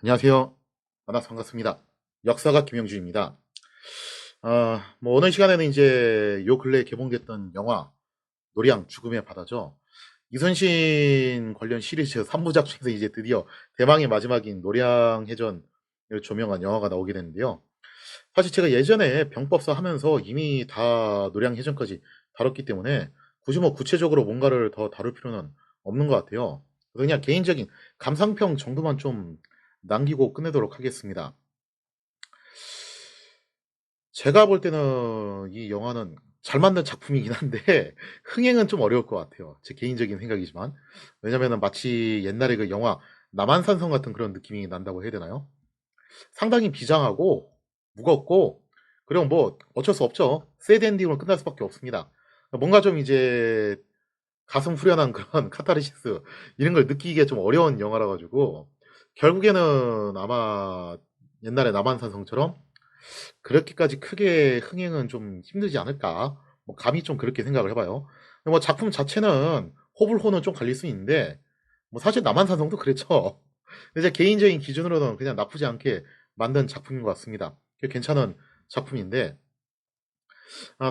안녕하세요. 만나서 반갑습니다. 역사가 김영주입니다. 오늘 시간에는 이제 요 근래에 개봉됐던 영화 노량 죽음의 바다죠. 이순신 관련 시리즈 3부작 중에서 이제 드디어 대망의 마지막인 노량해전을 조명한 영화가 나오게 됐는데요. 사실 제가 예전에 병법사 하면서 이미 다 노량해전까지 다뤘기 때문에 굳이 뭐 구체적으로 뭔가를 더 다룰 필요는 없는 것 같아요. 그래서 그냥 개인적인 감상평 정도만 좀 남기고 끝내도록 하겠습니다. 제가 볼 때는 이 영화는 잘 만든 작품이긴 한데 흥행은 좀 어려울 것 같아요. 제 개인적인 생각이지만. 왜냐면은 마치 옛날에 그 영화 남한산성 같은 그런 느낌이 난다고 해야 되나요? 상당히 비장하고 무겁고, 그리고 뭐 어쩔 수 없죠. 새드 엔딩으로 끝날 수밖에 없습니다. 뭔가 좀 이제 가슴 후련한 그런 카타르시스 이런 걸 느끼기가 좀 어려운 영화라 가지고 결국에는 아마 옛날에 남한산성처럼 그렇게까지 크게 흥행은 좀 힘들지 않을까. 뭐 감히 좀 그렇게 생각을 해 봐요. 뭐 작품 자체는 호불호는 좀 갈릴 수 있는데 뭐 사실 남한산성도 그랬죠. 근데 제 개인적인 기준으로는 그냥 나쁘지 않게 만든 작품인 것 같습니다. 괜찮은 작품인데,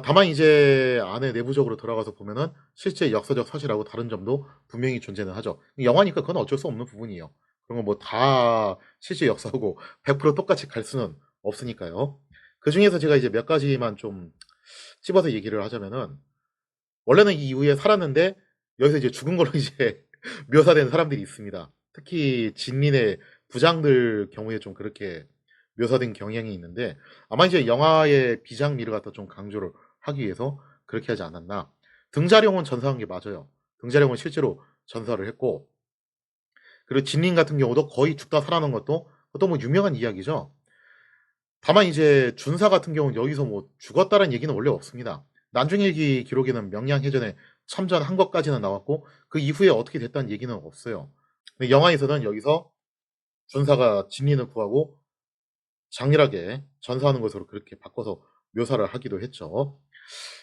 다만 이제 안에 내부적으로 들어가서 보면은 실제 역사적 사실하고 다른 점도 분명히 존재는 하죠. 영화니까 그건 어쩔 수 없는 부분이에요. 그런 거 뭐 다 실제 역사하고 100% 똑같이 갈 수는 없으니까요. 그중에서 제가 이제 몇 가지만 좀 집어서 얘기를 하자면은, 원래는 이 이후에 살았는데 여기서 이제 죽은 걸로 이제 묘사된 사람들이 있습니다. 특히 진민의 부장들 경우에 좀 그렇게 묘사된 경향이 있는데, 아마 이제 영화의 비장미를 갖다 좀 강조를 하기 위해서 그렇게 하지 않았나. 등자룡은 전사한 게 맞아요. 등자룡은 실제로 전사를 했고, 그리고 진민 같은 경우도 거의 죽다 살아난 것도 그것도 뭐 유명한 이야기죠. 다만 이제 준사 같은 경우는 여기서 뭐 죽었다는 얘기는 원래 없습니다. 난중일기 기록에는 명량해전에 참전한 것까지는 나왔고 그 이후에 어떻게 됐다는 얘기는 없어요. 근데 영화에서는 여기서 준사가 진린을 구하고 장렬하게 전사하는 것으로 그렇게 바꿔서 묘사를 하기도 했죠.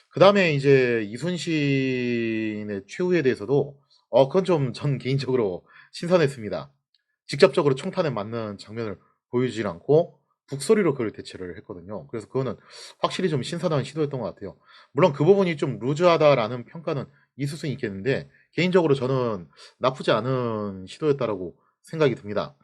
그다음에 이제 이순신의 최후에 대해서도 그건 좀 전 개인적으로 신선했습니다. 직접적으로 총탄에 맞는 장면을 보여주질 않고 북소리로 그걸 대체를 했거든요. 그래서 그거는 확실히 좀 신선한 시도였던 것 같아요. 물론 그 부분이 좀 루즈하다라는 평가는 있을 수는 있겠는데 개인적으로 저는 나쁘지 않은 시도였다라고 생각이 듭니다.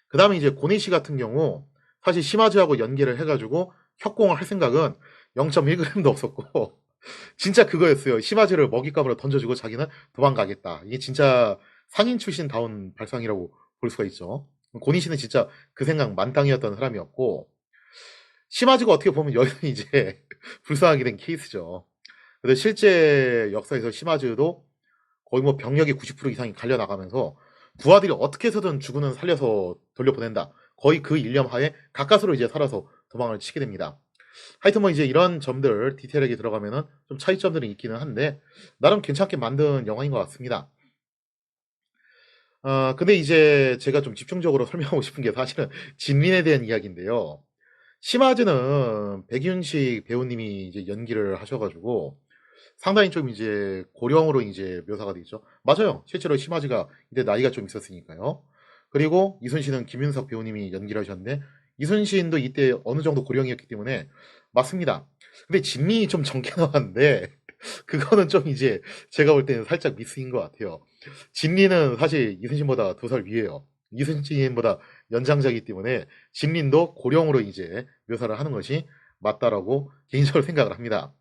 그다음에 이제 고니시 같은 경우 사실 시마즈하고 연계를 해 가지고 협공을 할 생각은 0.1 그램도 없었고 진짜 그거였어요. 시마즈를 먹잇감으로 던져 주고 자기는 도망가겠다. 이게 진짜 상인 출신다운 발상이라고 볼 수가 있죠. 고니시는 진짜 그 생각 만땅이었던 사람이었고, 시마즈가 어떻게 보면 여기서 이제 불쌍하게 된 케이스죠. 근데 실제 역사에서 시마즈도 거의 뭐 병력의 90% 이상이 갈려 나가면서 부하들이 어떻게 해서든 죽으는 살려서 돌려보낸다. 거의 그 일념 하에 가까스로 이제 살아서 도망을 치게 됩니다. 하여튼 뭐 이제 이런 점들 디테일하게 들어가면은 좀 차이점들은 있기는 한데 나름 괜찮게 만든 영화인 것 같습니다. 근데 이제 제가 좀 집중적으로 설명하고 싶은 게 사실은 진린에 대한 이야기인데요. 시마즈는 백윤식 배우님이 이제 연기를 하셔 가지고 상당히 좀 이제 고령으로 이제 묘사가 돼 있죠. 맞아요. 실제로 시마즈가 이때 나이가 좀 있었으니까요. 그리고 이순신은 김윤석 배우님이 연기를 하셨는데 이순신도 이때 어느 정도 고령이었기 때문에 맞습니다. 근데 진민이 좀 젊게 나왔는데 그거는 좀 이제 제가 볼 때는 살짝 미스인 것 같아요. 진리는 사실 이순신보다 2살 위에요. 이순신보다 연장자이기 때문에 진린도 고령으로 이제 묘사를 하는 것이 맞다라고 개인적으로 생각을 합니다.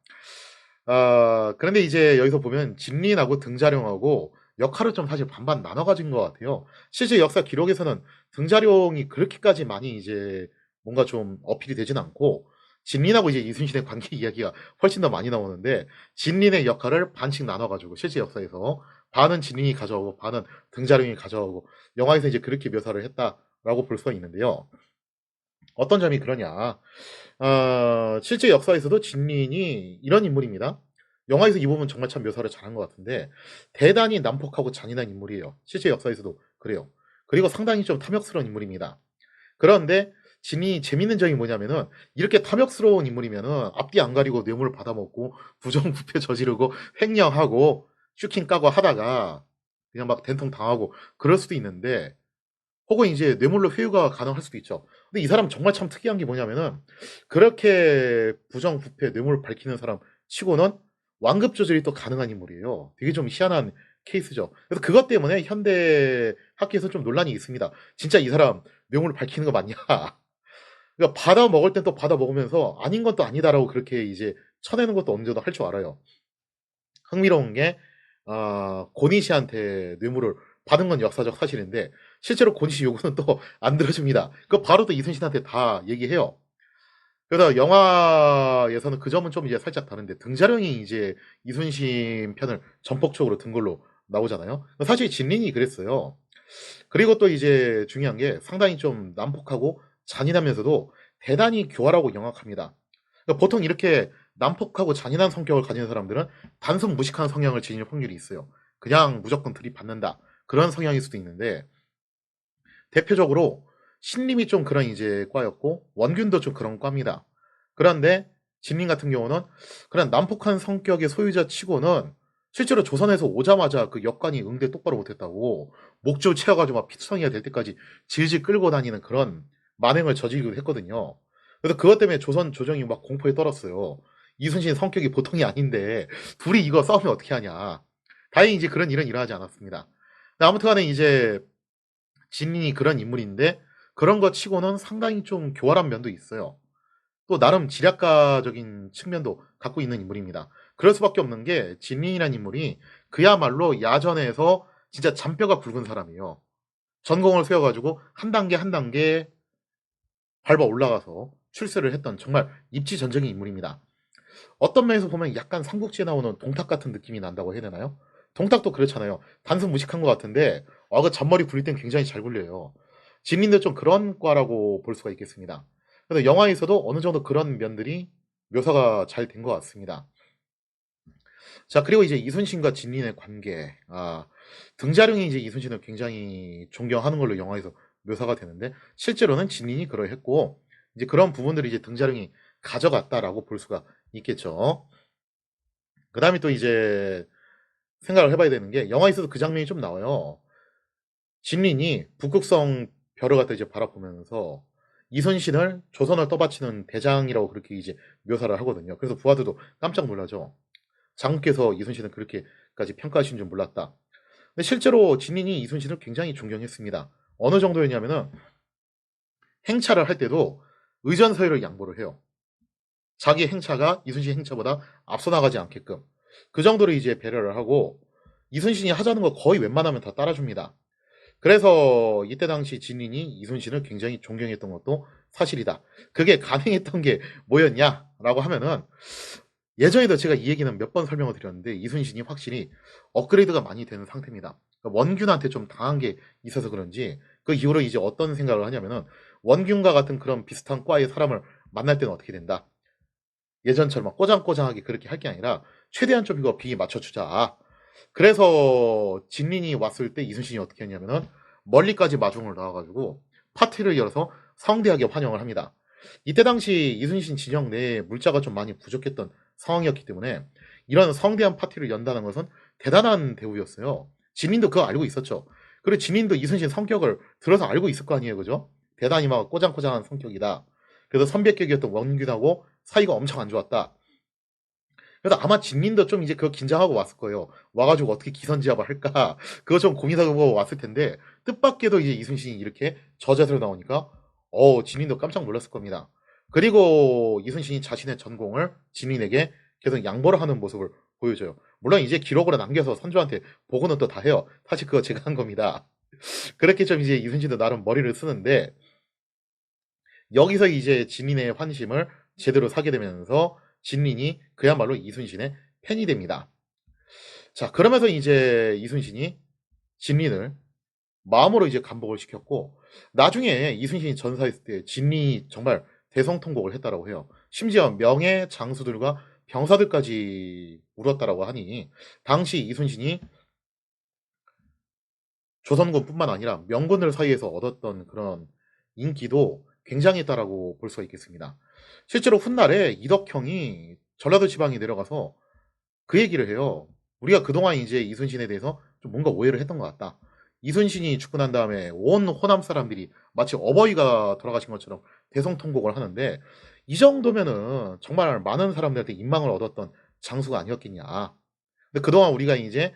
그런데 이제 여기서 보면 진린하고 등자룡하고 역할을 좀 사실 반반 나눠 가진 것 같아요. 실제 역사 기록에서는 등자룡이 그렇게까지 많이 이제 뭔가 좀 어필이 되진 않고 진린하고 이제 이순신의 관계 이야기가 훨씬 더 많이 나오는데, 진린의 역할을 반씩 나눠 가지고 실제 역사에서 반은 진린이 가져오고 반은 등자룡이 가져오고 영화에서 이제 그렇게 묘사를 했다라고 볼 수가 있는데요. 어떤 점이 그러냐. 실제 역사에서도 진린이 이런 인물입니다. 영화에서 이 부분 정말 참 묘사를 잘한 것 같은데 대단히 난폭하고 잔인한 인물이에요. 실제 역사에서도 그래요. 그리고 상당히 좀 탐욕스러운 인물입니다. 그런데 진이 재밌는 점이 뭐냐면은 이렇게 탐욕스러운 인물이면은 앞뒤 안 가리고 뇌물 받아먹고 부정부패 저지르고 횡령하고 슈킹 까고 하다가 그냥 막 된통 당하고 그럴 수도 있는데 혹은 이제 뇌물로 회유가 가능할 수도 있죠. 근데 이 사람 정말 참 특이한 게 뭐냐면은 그렇게 부정부패 뇌물을 밝히는 사람 치고는 완급 조절이 또 가능한 인물이에요. 되게 좀 희한한 케이스죠. 그래서 그것 때문에 현대 학계에서 좀 논란이 있습니다. 진짜 이 사람 뇌물을 밝히는 거 맞냐? 그러니까 받아 먹을 땐 또 받아 먹으면서 아닌 건 또 아니다라고 그렇게 이제 쳐내는 것도 어느 정도 할 줄 알아요. 흥미로운 게 고니 씨한테 뇌물을 받은 건 역사적 사실인데 실제로 고니 씨 요구는 또 안 들어줍니다. 그거 바로 또 이순신한테 다 얘기해요. 그래서 영화에서는 그 점은 좀 이제 살짝 다른데 등자령이 이제 이순신 편을 전폭적으로 든 걸로 나오잖아요. 사실 진린이 그랬어요. 그리고 또 이제 중요한 게 상당히 좀 난폭하고 잔인하면서도 대단히 교활하고 영악합니다. 그러니까 보통 이렇게 난폭하고 잔인한 성격을 가진 사람들은 단순 무식한 성향을 지닐 확률이 있어요. 그냥 무조건 들이받는다. 그런 성향일 수도 있는데 대표적으로 신림이 좀 그런 이제 과였고 원균도 좀 그런 과입니다. 그런데 진림 같은 경우는 그런 난폭한 성격의 소유자 치고는 실제로 조선에서 오자마자 그 역관이 응대 똑바로 못했다고 목줄 채워가지고 막 피투성이가 될 때까지 질질 끌고 다니는 그런 만행을 저지르기도 했거든요. 그래서 그것 때문에 조선 조정이 막 공포에 떨었어요. 이순신 성격이 보통이 아닌데 둘이 이거 싸우면 어떻게 하냐. 다행히 이제 그런 일은 일어나지 않았습니다. 아무튼 간에 이제 진린이 그런 인물인데 그런 것 치고는 상당히 좀 교활한 면도 있어요. 또 나름 지략가적인 측면도 갖고 있는 인물입니다. 그럴 수밖에 없는 게 진린이라는 인물이 그야말로 야전에서 진짜 잔뼈가 굵은 사람이에요. 전공을 세워가지고 한 단계 한 단계 밟아 올라가서 출세를 했던 정말 입지전적인 인물입니다. 어떤 면에서 보면 약간 삼국지에 나오는 동탁 같은 느낌이 난다고 해야 되나요? 동탁도 그렇잖아요. 단순 무식한 것 같은데 그 잔머리 굴릴 땐 굉장히 잘 굴려요. 진린도 좀 그런 과라고 볼 수가 있겠습니다. 그래서 영화에서도 어느 정도 그런 면들이 묘사가 잘 된 것 같습니다. 자, 그리고 이제 이순신과 진린의 관계. 등자령이 이제 이순신을 굉장히 존경하는 걸로 영화에서 묘사가 되는데 실제로는 진린이 그러했고 이제 그런 부분들이 이제 등자령이 가져갔다라고 볼 수가 있겠죠. 그다음에 또 이제 생각을 해봐야 되는 게 영화에서도 그 장면이 좀 나와요. 진린이 북극성 별을 갖다 이제 바라보면서 이순신을 조선을 떠받치는 대장이라고 그렇게 이제 묘사를 하거든요. 그래서 부하들도 깜짝 놀라죠. 장군께서 이순신을 그렇게까지 평가하신 줄 몰랐다. 근데 실제로 진린이 이순신을 굉장히 존경했습니다. 어느 정도였냐면은 행차를 할 때도 의전서열을 양보를 해요. 자기 행차가 이순신 행차보다 앞서 나가지 않게끔 그 정도로 이제 배려를 하고 이순신이 하자는 거 거의 웬만하면 다 따라줍니다. 그래서 이때 당시 진린이 이순신을 굉장히 존경했던 것도 사실이다. 그게 가능했던 게 뭐였냐라고 하면은 예전에도 제가 이 얘기는 몇 번 설명을 드렸는데 이순신이 확실히 업그레이드가 많이 되는 상태입니다. 그러니까 원균한테 좀 당한 게 있어서 그런지 그 이후로 이제 어떤 생각을 하냐면은 원균과 같은 그런 비슷한 과의 사람을 만날 때는 어떻게 된다. 예전처럼 막 꼬장꼬장하게 그렇게 할 게 아니라 최대한 좀 이거 비위 맞춰주자. 그래서 진린이 왔을 때 이순신이 어떻게 했냐면은 멀리까지 마중을 나와가지고 파티를 열어서 성대하게 환영을 합니다. 이때 당시 이순신 진영 내에 물자가 좀 많이 부족했던 상황이었기 때문에 이런 성대한 파티를 연다는 것은 대단한 대우였어요. 진린도 그거 알고 있었죠. 그리고 진린도 이순신 성격을 들어서 알고 있을 거 아니에요, 그죠? 대단히 막 꼬장꼬장한 성격이다. 그래서 선배격이었던 원균하고 사이가 엄청 안 좋았다. 그래서 아마 진린도 좀 이제 그거 긴장하고 왔을 거예요. 와가지고 어떻게 기선제압을 할까? 그거 좀 고민하고 왔을 텐데, 뜻밖에도 이제 이순신이 이렇게 저자세로 나오니까, 진린도 깜짝 놀랐을 겁니다. 그리고 이순신이 자신의 전공을 진린에게 계속 양보를 하는 모습을 보여줘요. 물론 이제 기록으로 남겨서 선조한테 보고는 또 다 해요. 사실 그거 제가 한 겁니다. 그렇게 좀 이제 이순신도 나름 머리를 쓰는데, 여기서 이제 진린의 환심을 제대로 사게 되면서 진린이 그야말로 이순신의 팬이 됩니다. 자, 그러면서 이제 이순신이 진린을 마음으로 이제 감복을 시켰고 나중에 이순신이 전사했을 때 진린이 정말 대성통곡을 했다라고 해요. 심지어 명예 장수들과 병사들까지 울었다라고 하니 당시 이순신이 조선군뿐만 아니라 명군들 사이에서 얻었던 그런 인기도 굉장했다라고 볼 수가 있겠습니다. 실제로 훗날에 이덕형이 전라도 지방에 내려가서 그 얘기를 해요. 우리가 그동안 이제 이순신에 대해서 좀 뭔가 오해를 했던 것 같다. 이순신이 죽고 난 다음에 온 호남 사람들이 마치 어버이가 돌아가신 것처럼 대성통곡을 하는데 이 정도면은 정말 많은 사람들한테 인망을 얻었던 장수가 아니었겠냐. 근데 그동안 우리가 이제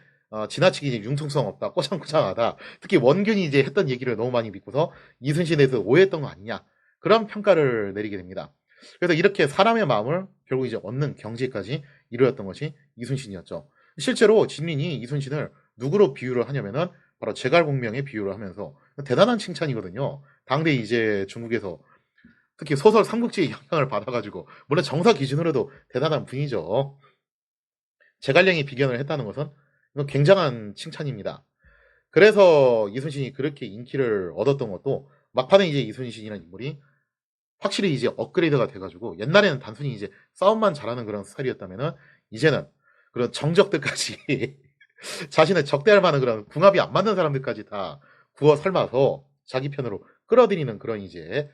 지나치게 이제 융통성 없다, 꼬장꼬장하다, 특히 원균이 이제 했던 얘기를 너무 많이 믿고서 이순신에 대해서 오해했던 거 아니냐. 그런 평가를 내리게 됩니다. 그래서 이렇게 사람의 마음을 결국 이제 얻는 경지까지 이루었던 것이 이순신이었죠. 실제로 진린이 이순신을 누구로 비유를 하냐면은 바로 제갈공명에 비유를 하면서 대단한 칭찬이거든요. 당대 이제 중국에서 특히 소설 삼국지의 영향을 받아가지고 물론 정사 기준으로도 대단한 분이죠. 제갈량이 비견을 했다는 것은 이건 굉장한 칭찬입니다. 그래서 이순신이 그렇게 인기를 얻었던 것도 막판에 이제 이순신이라는 인물이 확실히 이제 업그레이드가 돼가지고 옛날에는 단순히 이제 싸움만 잘하는 그런 스타일이었다면은 이제는 그런 정적들까지 자신을 적대할 만한 그런 궁합이 안 맞는 사람들까지 다 구워 삶아서 자기 편으로 끌어들이는 그런 이제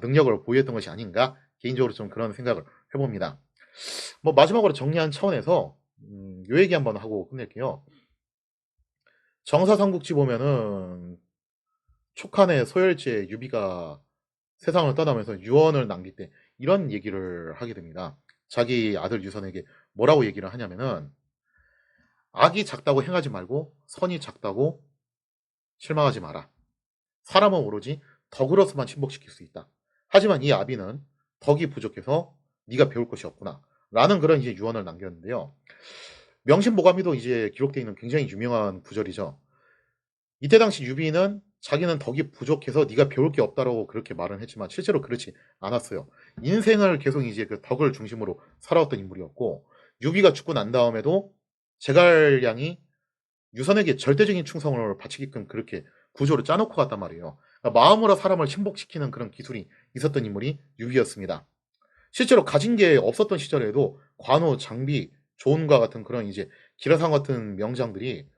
능력을 보였던 것이 아닌가 개인적으로 좀 그런 생각을 해봅니다. 뭐 마지막으로 정리한 차원에서 요 얘기 한번 하고 끝낼게요. 정사삼국지 보면은 촉한의 소열제 유비가 세상을 떠나면서 유언을 남길 때 이런 얘기를 하게 됩니다. 자기 아들 유선에게 뭐라고 얘기를 하냐면은 악이 작다고 행하지 말고 선이 작다고 실망하지 마라. 사람은 오로지 덕으로서만 침복시킬 수 있다. 하지만 이 아비는 덕이 부족해서 네가 배울 것이 없구나. 라는 그런 이제 유언을 남겼는데요. 명심보감에도 이제 기록되어 있는 굉장히 유명한 구절이죠. 이때 당시 유비는 자기는 덕이 부족해서 네가 배울 게 없다라고 그렇게 말은 했지만 실제로 그렇지 않았어요. 인생을 계속 이제 그 덕을 중심으로 살아왔던 인물이었고 유비가 죽고 난 다음에도 제갈량이 유선에게 절대적인 충성을 바치게끔 그렇게 구조를 짜놓고 갔단 말이에요. 그러니까 마음으로 사람을 침복시키는 그런 기술이 있었던 인물이 유비였습니다. 실제로 가진 게 없었던 시절에도 관우, 장비, 조은과 같은 그런 이제 기라상 같은 명장들이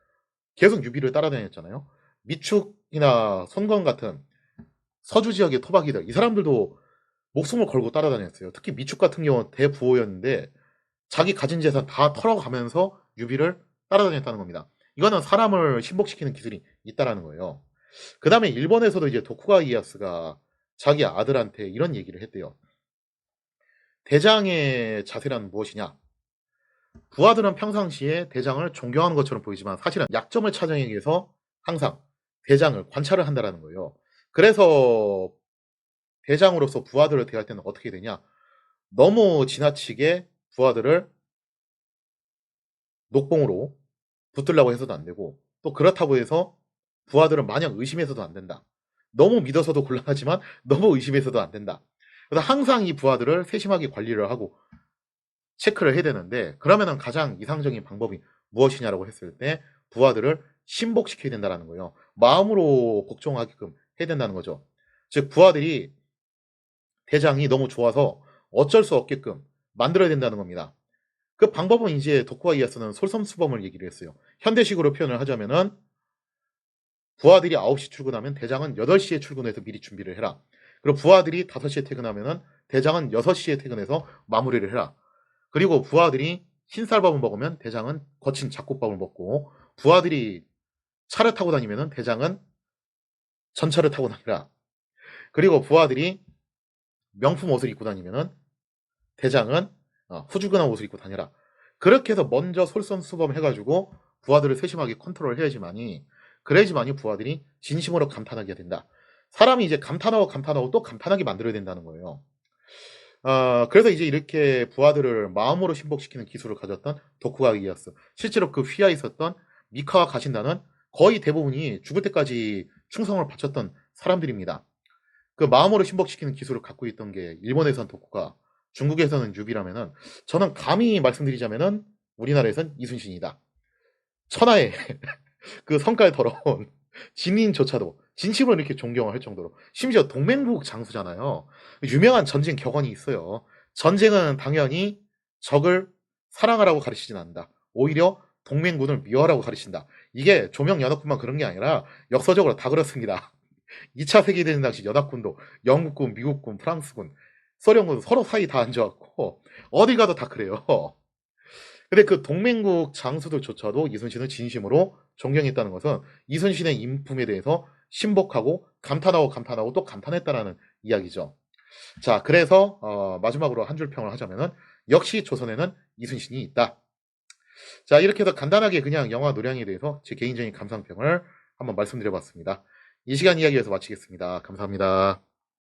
계속 유비를 따라다녔잖아요. 미축이나 손권 같은 서주 지역의 토박이들 이 사람들도 목숨을 걸고 따라다녔어요. 특히 미축 같은 경우는 대부호였는데 자기 가진 재산 다 털어가면서 유비를 따라다녔다는 겁니다. 이거는 사람을 신복시키는 기술이 있다라는 거예요. 그 다음에 일본에서도 이제 도쿠가 이에야스가 자기 아들한테 이런 얘기를 했대요. 대장의 자세란 무엇이냐? 부하들은 평상시에 대장을 존경하는 것처럼 보이지만 사실은 약점을 찾아내기 위해서 항상 대장을 관찰을 한다라는 거예요. 그래서 대장으로서 부하들을 대할 때는 어떻게 되냐? 너무 지나치게 부하들을 녹봉으로 붙들려고 해서도 안 되고 또 그렇다고 해서 부하들은 마냥 의심해서도 안 된다. 너무 믿어서도 곤란하지만 너무 의심해서도 안 된다. 그래서 항상 이 부하들을 세심하게 관리를 하고 체크를 해야 되는데 그러면은 가장 이상적인 방법이 무엇이냐라고 했을 때 부하들을 신복시켜야 된다는 거예요. 마음으로 복종하게끔 해야 된다는 거죠. 즉 부하들이 대장이 너무 좋아서 어쩔 수 없게끔 만들어야 된다는 겁니다. 그 방법은 이제 도쿠가 이에야스는 솔선수범을 얘기를 했어요. 현대식으로 표현을 하자면은 부하들이 9시 출근하면 대장은 8시에 출근해서 미리 준비를 해라. 그리고 부하들이 5시에 퇴근하면은 대장은 6시에 퇴근해서 마무리를 해라. 그리고 부하들이 흰쌀밥을 먹으면 대장은 거친 잡곡밥을 먹고 부하들이 차를 타고 다니면은 대장은 전차를 타고 다니라. 그리고 부하들이 명품 옷을 입고 다니면은 대장은 후줄근한 옷을 입고 다니라. 그렇게 해서 먼저 솔선수범해가지고 부하들을 세심하게 컨트롤 해야지만이 그래야지만이 부하들이 진심으로 감탄하게 된다. 사람이 이제 감탄하고 또 감탄하게 만들어야 된다는 거예요. 그래서 이제 이렇게 부하들을 마음으로 신복시키는 기술을 가졌던 도쿠가 이에야스. 실제로 그 휘하에 있었던 미카와 가신다는 거의 대부분이 죽을 때까지 충성을 바쳤던 사람들입니다. 그 마음으로 신복시키는 기술을 갖고 있던 게 일본에선 도쿠가, 중국에서는 유비라면은 저는 감히 말씀드리자면은 우리나라에선 이순신이다. 천하의 그 성깔 더러운 진인조차도 진심으로 이렇게 존경을 할 정도로 심지어 동맹국 장수잖아요. 유명한 전쟁 격언이 있어요. 전쟁은 당연히 적을 사랑하라고 가르치진 않는다. 오히려 동맹군을 미워하라고 가르친다. 이게 조명연합군만 그런 게 아니라 역사적으로 다 그렇습니다. 2차 세계대전 당시 연합군도 영국군, 미국군, 프랑스군, 소련군 서로 사이 다 안 좋았고 어디 가도 다 그래요. 근데 그 동맹국 장수들조차도 이순신을 진심으로 존경했다는 것은 이순신의 인품에 대해서 신복하고 감탄하고 또 감탄했다라는 이야기죠. 자, 그래서 마지막으로 한 줄 평을 하자면은 역시 조선에는 이순신이 있다. 자, 이렇게 해서 간단하게 그냥 영화 노량에 대해서 제 개인적인 감상평을 한번 말씀드려봤습니다. 이 시간 이야기에서 마치겠습니다. 감사합니다.